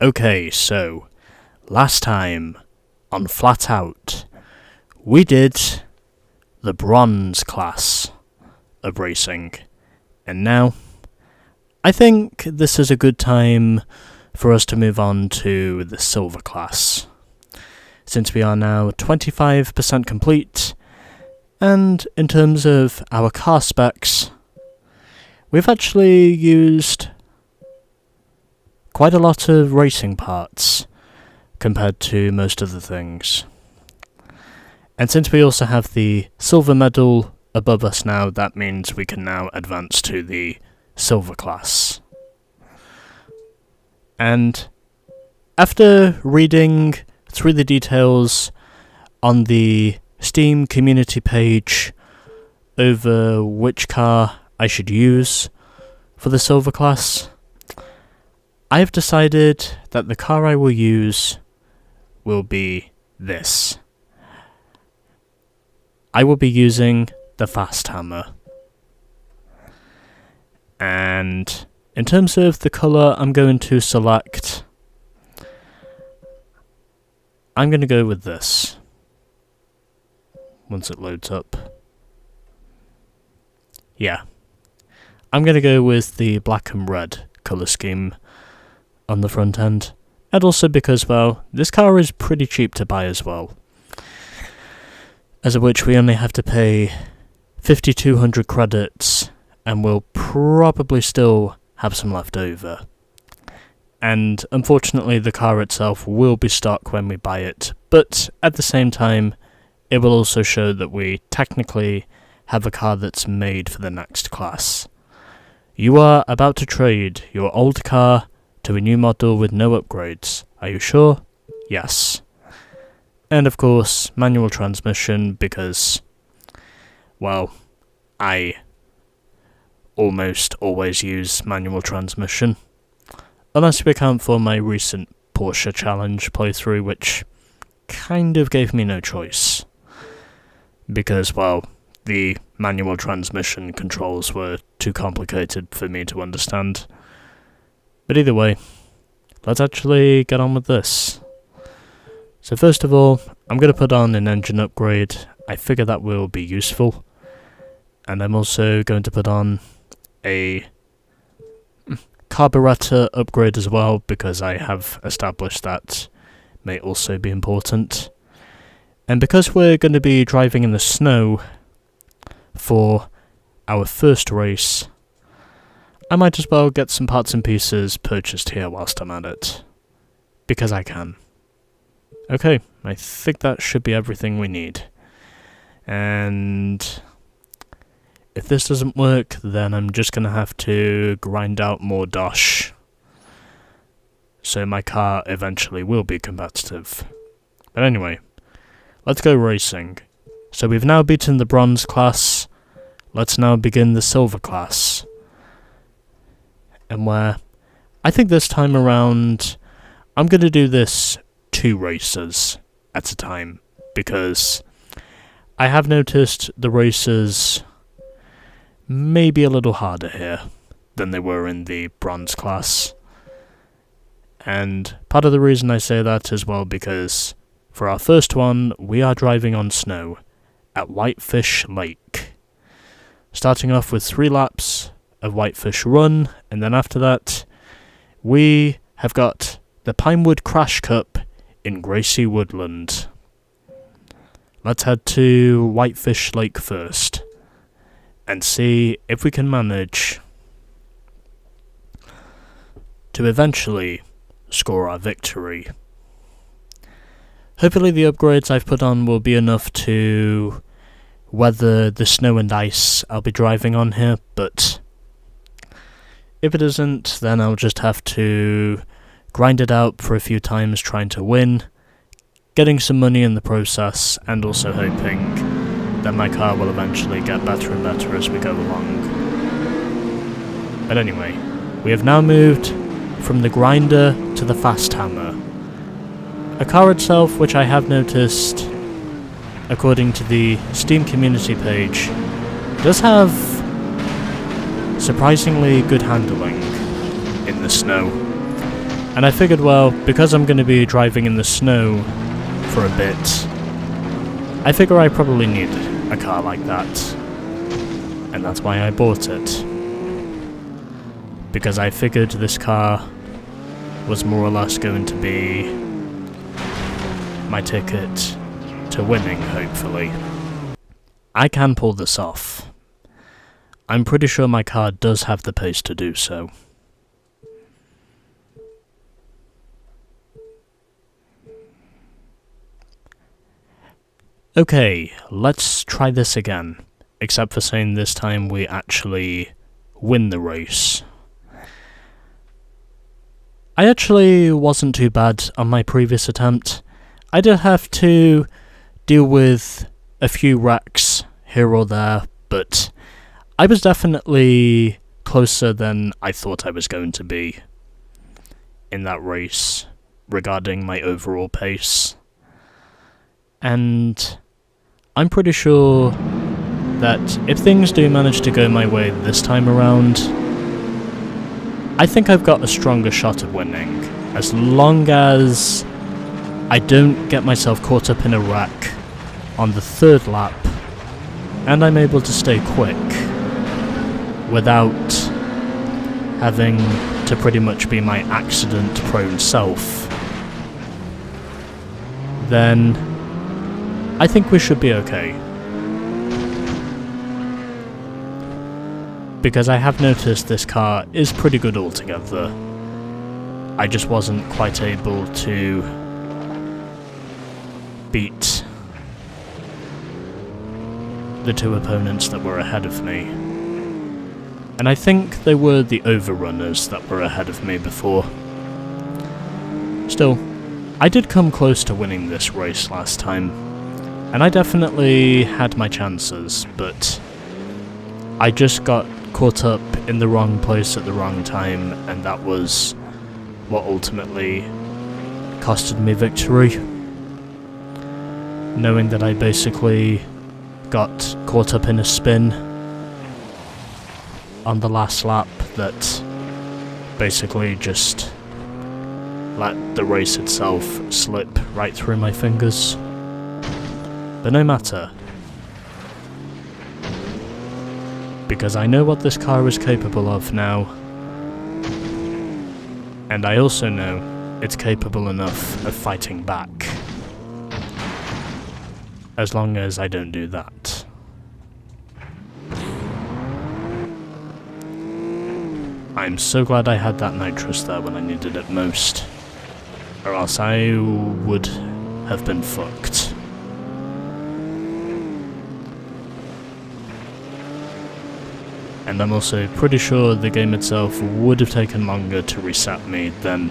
Okay, so last time on FlatOut, we did the bronze class of racing, and now I think this is a good time for us to move on to the silver class, since we are now 25% complete, and in terms of our car specs, we've actually used quite a lot of racing parts compared to most of the things. And since we also have the silver medal above us now, that means we can now advance to the silver class. And after reading through the details on the Steam community page over which car I should use for the silver class, I've decided that the car I will use will be this. I will be using the Fast Hammer. And in terms of the colour I'm going to select, I'm going to go with this. Once it loads up. Yeah. I'm going to go with the black and red colour scheme on the front end, and also because, well, this car is pretty cheap to buy as well, as of which we only have to pay 5,200 credits, and we'll probably still have some left over. And unfortunately the car itself will be stock when we buy it, but at the same time it will also show that we technically have a car that's made for the next class. You are about to trade your old car to a new model with no upgrades. Are you sure? Yes. And of course, manual transmission because, well, I almost always use manual transmission. Unless we account for my recent Porsche Challenge playthrough, which kind of gave me no choice. Because, well, the manual transmission controls were too complicated for me to understand. But either way, let's actually get on with this. So first of all, I'm going to put on an engine upgrade. I figure that will be useful. And I'm also going to put on a carburetor upgrade as well, because I have established that may also be important. And because we're going to be driving in the snow for our first race, I might as well get some parts and pieces purchased here whilst I'm at it. Because I can. Okay, I think that should be everything we need. And if this doesn't work, then I'm just going to have to grind out more dosh, so my car eventually will be competitive. But anyway, let's go racing. So we've now beaten the bronze class, let's now begin the silver class. And where I think this time around I'm going to do this 2 races at a time, because I have noticed the races may be a little harder here than they were in the bronze class. And part of the reason I say that as well, because for our first one we are driving on snow at Whitefish Lake, starting off with 3 laps of Whitefish Run, and then after that we have got the Pinewood Crash Cup in Gracie Woodland. Let's head to Whitefish Lake first and see if we can manage to eventually score our victory. Hopefully the upgrades I've put on will be enough to weather the snow and ice I'll be driving on here, but if it isn't, then I'll just have to grind it out for a few times trying to win, getting some money in the process, and also hoping that my car will eventually get better and better as we go along. But anyway, we have now moved from the grinder to the Fast Hammer. A car itself which I have noticed, according to the Steam community page, does have surprisingly good handling in the snow. And I figured, well, because I'm going to be driving in the snow for a bit, I figure I probably need a car like that. And that's why I bought it. Because I figured this car was more or less going to be my ticket to winning, hopefully. I can pull this off. I'm pretty sure my car does have the pace to do so. Okay, let's try this again. Except for saying this time we actually win the race. I actually wasn't too bad on my previous attempt. I did have to deal with a few wrecks here or there, but I was definitely closer than I thought I was going to be in that race regarding my overall pace. And I'm pretty sure that if things do manage to go my way this time around, I think I've got a stronger shot at winning, as long as I don't get myself caught up in a wreck on the third lap, and I'm able to stay quick without having to pretty much be my accident-prone self. Then I think we should be okay. Because I have noticed this car is pretty good altogether. I just wasn't quite able to beat the two opponents that were ahead of me. And I think they were the overrunners that were ahead of me before. Still, I did come close to winning this race last time, and I definitely had my chances, but I just got caught up in the wrong place at the wrong time, and that was what ultimately costed me victory. Knowing that I basically got caught up in a spin on the last lap that basically just let the race itself slip right through my fingers. But no matter, because I know what this car is capable of now, and I also know it's capable enough of fighting back, as long as I don't do that. I'm so glad I had that nitrous there when I needed it most, or else I would have been fucked. And I'm also pretty sure the game itself would have taken longer to reset me than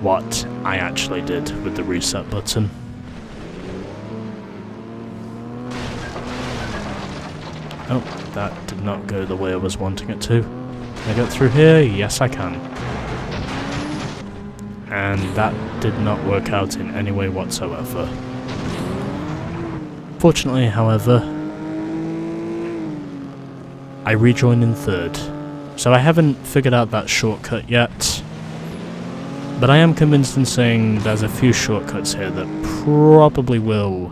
what I actually did with the reset button. Oh, that did not go the way I was wanting it to. Can I get through here? Yes, I can. And that did not work out in any way whatsoever. Fortunately, however, I rejoin in third, so I haven't figured out that shortcut yet, but I am convinced in saying there's a few shortcuts here that probably will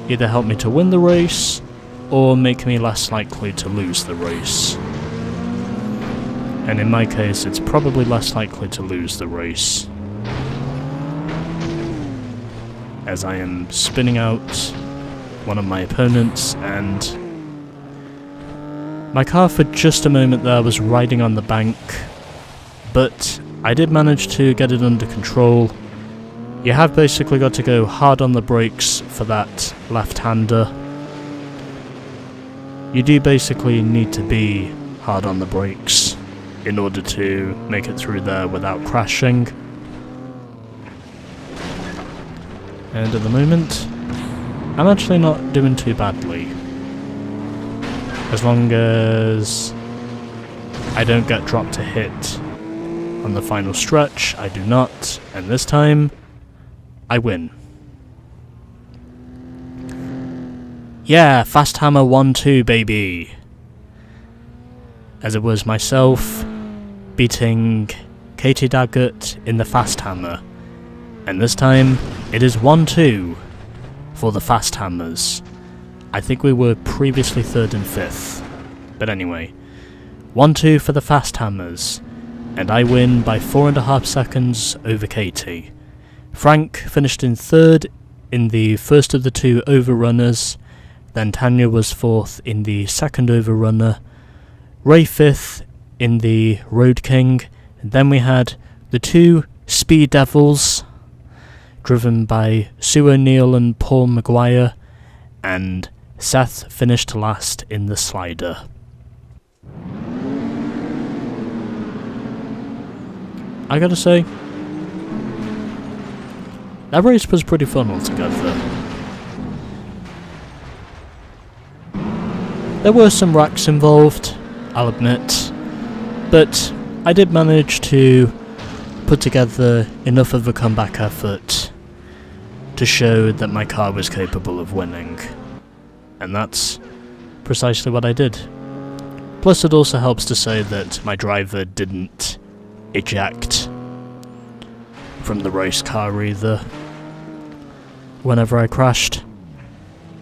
either help me to win the race, or make me less likely to lose the race. And in my case, it's probably less likely to lose the race, as I am spinning out one of my opponents, and my car for just a moment there was riding on the bank, but I did manage to get it under control. You have basically got to go hard on the brakes for that left-hander. You do basically need to be hard on the brakes in order to make it through there without crashing. And at the moment, I'm actually not doing too badly. As long as I don't get dropped to hit on the final stretch, I do not, and this time, I win. Yeah, Fast Hammer 1-2, baby! As it was myself beating Katie Daggett in the Fast Hammer. And this time, it is 1-2 for the Fast Hammers. I think we were previously 3rd and 5th. But anyway, 1-2 for the Fast Hammers. And I win by 4.5 seconds over Katie. Frank finished in 3rd in the first of the 2 overrunners. Then Tanya was 4th in the 2nd overrunner. Ray 5th in the Road King. And then we had the 2 Speed Devils, driven by Sue O'Neill and Paul Maguire, and Seth finished last in the Slider. I gotta say, that race was pretty fun altogether. There were some wrecks involved, I'll admit, but I did manage to put together enough of a comeback effort to show that my car was capable of winning. And that's precisely what I did. Plus it also helps to say that my driver didn't eject from the race car either whenever I crashed.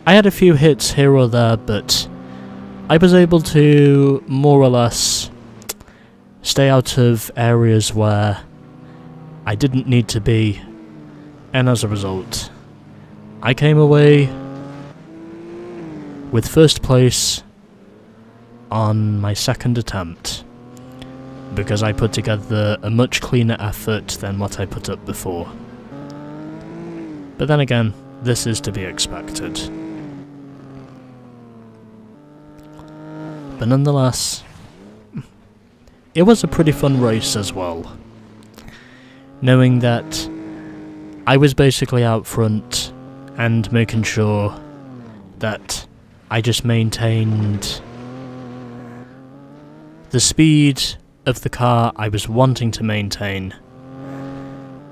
I had a few hits here or there, but I was able to more or less stay out of areas where I didn't need to be, and as a result, I came away with 1st place on my 2nd attempt, because I put together a much cleaner effort than what I put up before. But then again, this is to be expected. But nonetheless, it was a pretty fun race as well, knowing that I was basically out front and making sure that I just maintained the speed of the car I was wanting to maintain,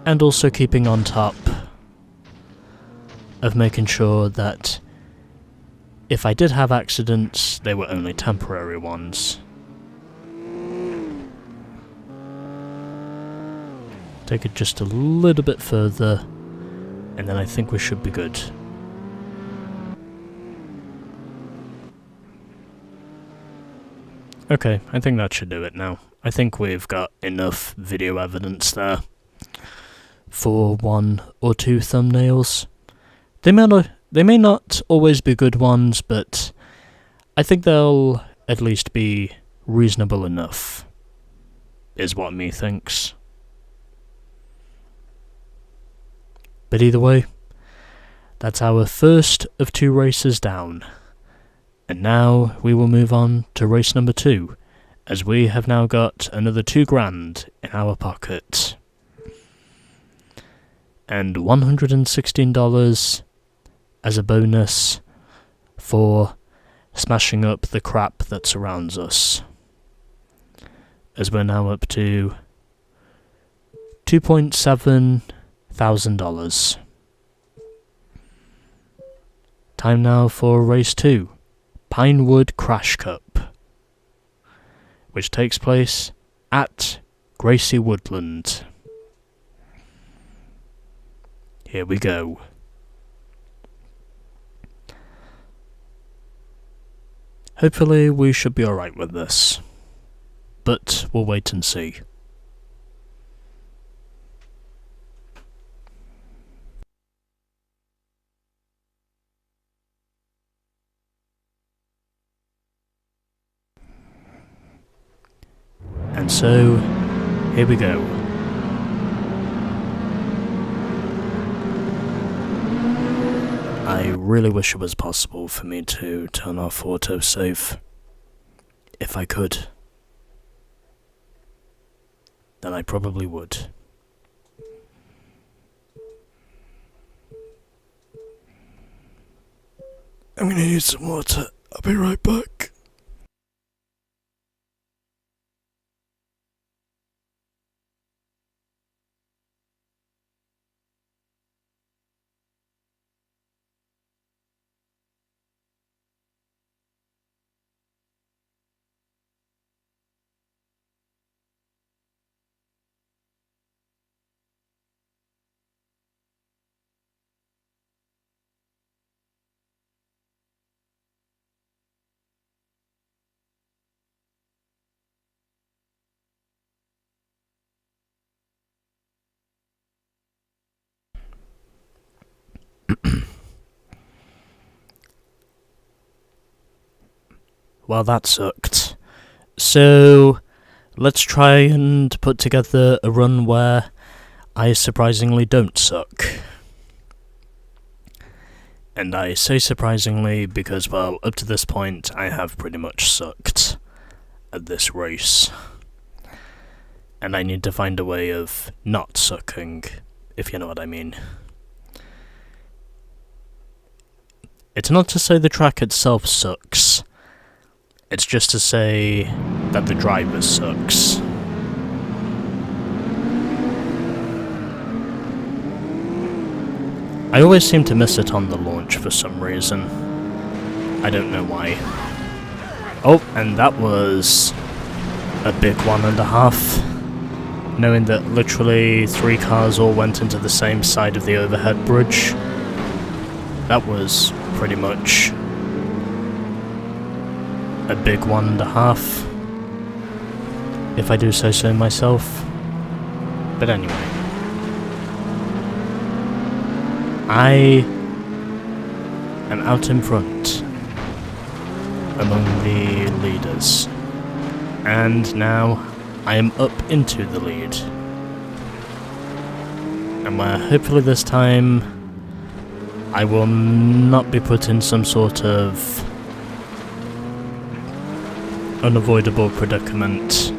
and also keeping on top of making sure that if I did have accidents, they were only temporary ones. Take it just a little bit further, and then I think we should be good. Okay, I think that should do it now. I think we've got enough video evidence there for 1 or 2 thumbnails. They may not always be good ones, but I think they'll at least be reasonable enough, is what me thinks. But either way, that's our first of 2 races down. And now we will move on to race number 2, as we have now got another $2,000 in our pocket. And $116 as a bonus for smashing up the crap that surrounds us, as we're now up to $2,700. Time now for race 2, Pinewood Crash Cup, which takes place at Gracie Woodland. Here we go. Hopefully we should be alright with this, but we'll wait and see. And so, here we go. I really wish it was possible for me to turn off autosave. If I could, then I probably would. I'm gonna need some water. I'll be right back. Well, that sucked. So, let's try and put together a run where I surprisingly don't suck. And I say surprisingly because, well, up to this point, I have pretty much sucked at this race. And I need to find a way of not sucking, if you know what I mean. It's not to say the track itself sucks. It's just to say that the driver sucks. I always seem to miss it on the launch for some reason. I don't know why. Oh, and that was a big 1.5. Knowing that literally 3 cars all went into the same side of the overhead bridge. That was pretty much a big 1.5, if I do say so myself. But anyway, I am out in front among the leaders, and now I am up into the lead, and where hopefully this time I will not be put in some sort of unavoidable predicament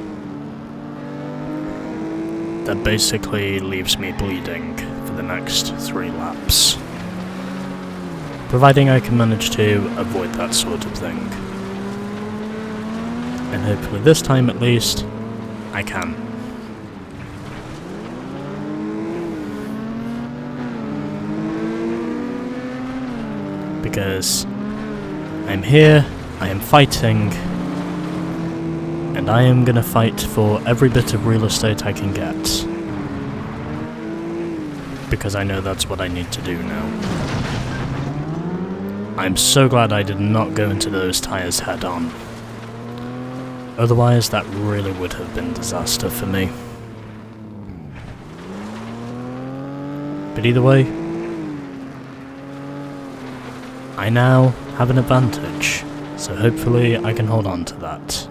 that basically leaves me bleeding for the next 3 laps. Providing I can manage to avoid that sort of thing. And hopefully this time at least, I can. Because I'm here, I am fighting, and I am gonna fight for every bit of real estate I can get. Because I know that's what I need to do now. I'm so glad I did not go into those tyres head on. Otherwise, that really would have been disaster for me. But either way, I now have an advantage, so hopefully I can hold on to that.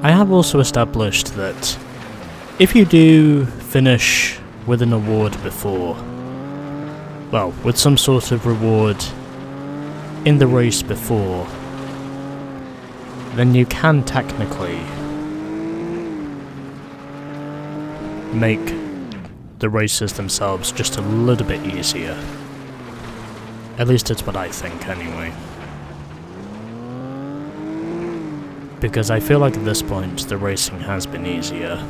I have also established that if you do finish with an award before, well, with some sort of reward in the race before, then you can technically make the races themselves just a little bit easier. At least it's what I think anyway. Because I feel like at this point the racing has been easier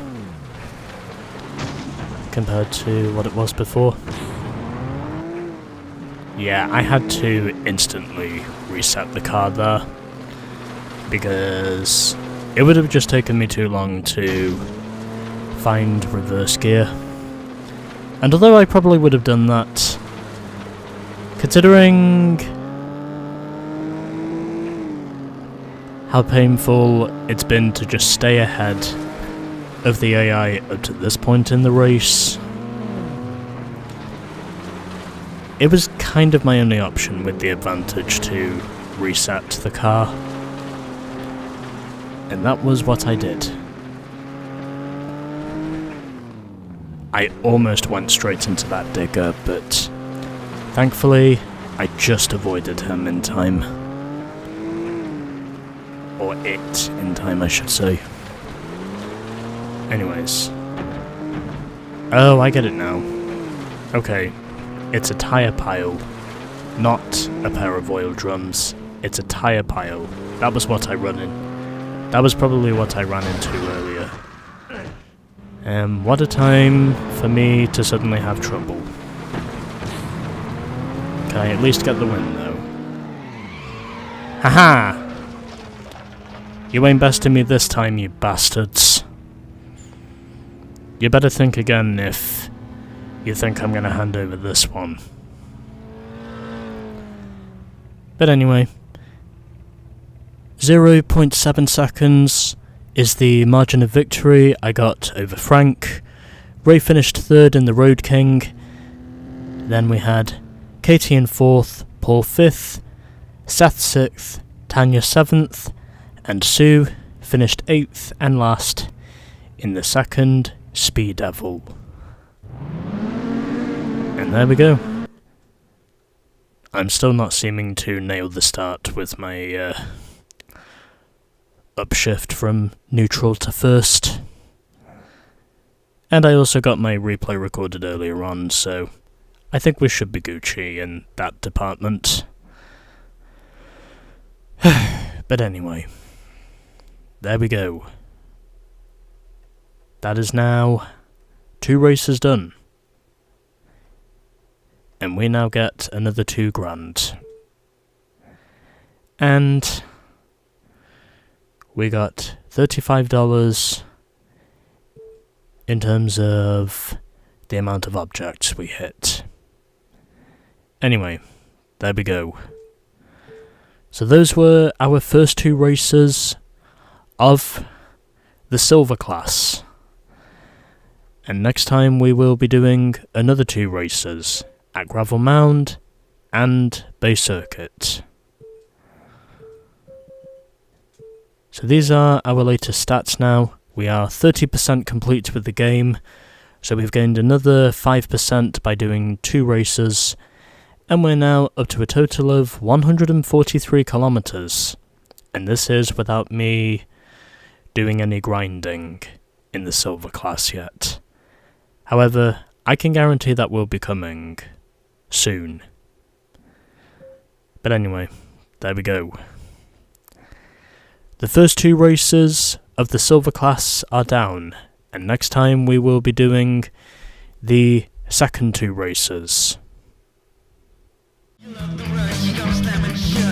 compared to what it was before. Yeah, I had to instantly reset the car there because it would have just taken me too long to find reverse gear. And although I probably would have done that, considering how painful it's been to just stay ahead of the AI up to this point in the race, it was kind of my only option with the advantage to reset the car. And that was what I did. I almost went straight into that digger, but thankfully I just avoided him in time. Or it in time, I should say. Anyways. Oh, I get it now. Okay. It's a tyre pile, not a pair of oil drums. It's a tyre pile. That was what I ran in. That was probably what I ran into earlier. What a time for me to suddenly have trouble. Can I at least get the win though? Haha! You ain't besting me this time, you bastards. You better think again if you think I'm gonna hand over this one. But anyway, 0.7 seconds is the margin of victory I got over Frank. Ray finished 3rd in the Road King. Then we had Katie in 4th, Paul 5th, Seth 6th, Tanya 7th, and Sue finished 8th and last in the second Speed Devil. And there we go. I'm still not seeming to nail the start with my upshift from neutral to first. And I also got my replay recorded earlier on, so I think we should be Gucci in that department. But anyway, there we go. That is now 2 races done. And we now get another $2,000. And we got $35 in terms of the amount of objects we hit. Anyway, there we go. So those were our first 2 races of the Silver class. And next time we will be doing another 2 races at Gravel Mound and Bay Circuit. So these are our latest stats now. We are 30% complete with the game, so we've gained another 5% by doing 2 races, and we're now up to a total of 143 kilometers, and this is without me doing any grinding in the Silver class yet. However, I can guarantee that will be coming soon. But anyway, there we go. The first 2 races of the Silver class are down, and next time we will be doing the second 2 races. You love the rush, you don't slam and show.